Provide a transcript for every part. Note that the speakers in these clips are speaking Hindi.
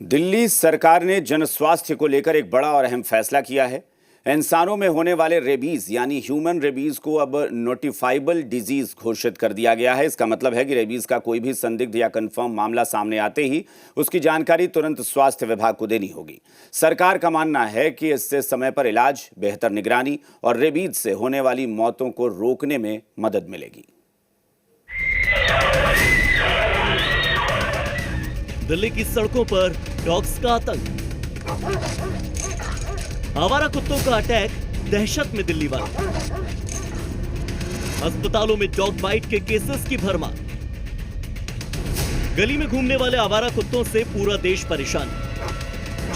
दिल्ली सरकार ने जन स्वास्थ्य को लेकर एक बड़ा और अहम फैसला किया है। इंसानों में होने वाले रेबीज यानी ह्यूमन रेबीज को अब नोटिफाइबल डिजीज घोषित कर दिया गया है। इसका मतलब है कि रेबीज का कोई भी संदिग्ध या कंफर्म मामला सामने आते ही उसकी जानकारी तुरंत स्वास्थ्य विभाग को देनी होगी। सरकार का मानना है कि इससे समय पर इलाज, बेहतर निगरानी और रेबीज से होने वाली मौतों को रोकने में मदद मिलेगी। दिल्ली की सड़कों पर डॉग्स का आतंक, आवारा कुत्तों का अटैक, दहशत में दिल्ली वाले, अस्पतालों में डॉग बाइट के केसेस की भरमार, गली में घूमने वाले आवारा कुत्तों से पूरा देश परेशान,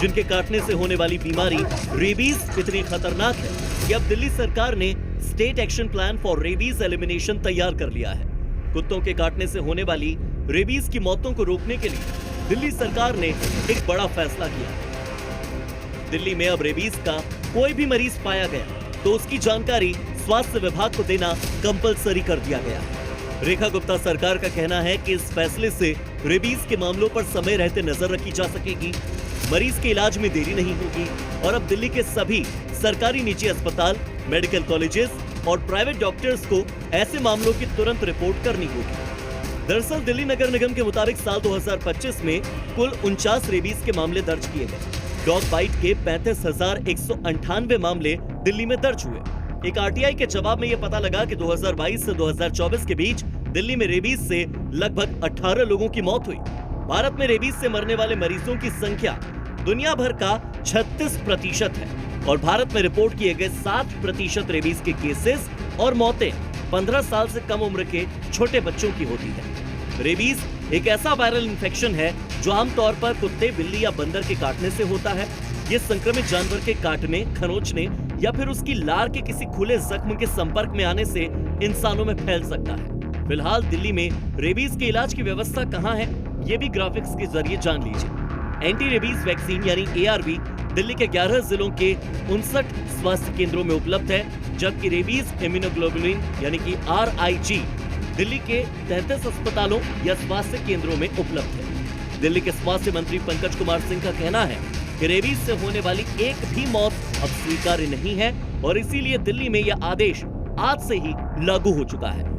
जिनके काटने से होने वाली बीमारी रेबीज इतनी खतरनाक है कि अब दिल्ली सरकार ने state action plan for rabies elimination तैयार कर लिया है। कुत्तों के काटने से होने वाली रेबीज की मौतों को रोकने के लिए दिल्ली सरकार ने एक बड़ा फैसला किया। दिल्ली में अब रेबीज का कोई भी मरीज पाया गया तो उसकी जानकारी स्वास्थ्य विभाग को देना कंपलसरी कर दिया गया। रेखा गुप्ता सरकार का कहना है कि इस फैसले से रेबीज के मामलों पर समय रहते नजर रखी जा सकेगी, मरीज के इलाज में देरी नहीं होगी और अब दिल्ली के सभी सरकारी निजी अस्पताल, मेडिकल कॉलेजेस और प्राइवेट डॉक्टर्स को ऐसे मामलों की तुरंत रिपोर्ट करनी होगी। दरअसल दिल्ली नगर निगम के मुताबिक साल 2025 में कुल 49 रेबीज के मामले दर्ज किए गए। डॉग बाइट के 35,198 मामले दिल्ली में दर्ज हुए। एक आरटीआई के जवाब में यह पता लगा कि 2022 से 2024 के बीच दिल्ली में रेबीज से लगभग 18 लोगों की मौत हुई। भारत में रेबीज से मरने वाले मरीजों की संख्या दुनिया भर का 36% है और भारत में रिपोर्ट किए गए 7% रेबीज के केसेस और मौतें 15 साल से कम उम्र के छोटे बच्चों की होती है। रेबीज एक ऐसा वायरल इन्फेक्शन है जो आमतौर पर कुत्ते, बिल्ली या बंदर के काटने से होता है। ये संक्रमित जानवर के काटने, खरोंचने या फिर उसकी लार के किसी खुले जख्म के संपर्क में आने से इंसानों में फैल सकता है। फिलहाल दिल्ली में रेबीज के इलाज की व्यवस्था कहां है, ये भी ग्राफिक्स के जरिए जान लीजिए। एंटी रेबीज वैक्सीन यानी ARV दिल्ली के 11 जिलों के 59 स्वास्थ्य केंद्रों में उपलब्ध है, जबकि रेबीज इम्यूनोग्लोबुलिन यानी कि RIG दिल्ली के 33 अस्पतालों या स्वास्थ्य केंद्रों में उपलब्ध है। दिल्ली के स्वास्थ्य मंत्री पंकज कुमार सिंह का कहना है कि रेबीज से होने वाली एक भी मौत अब स्वीकार्य नहीं है और इसीलिए दिल्ली में यह आदेश आज से ही लागू हो चुका है।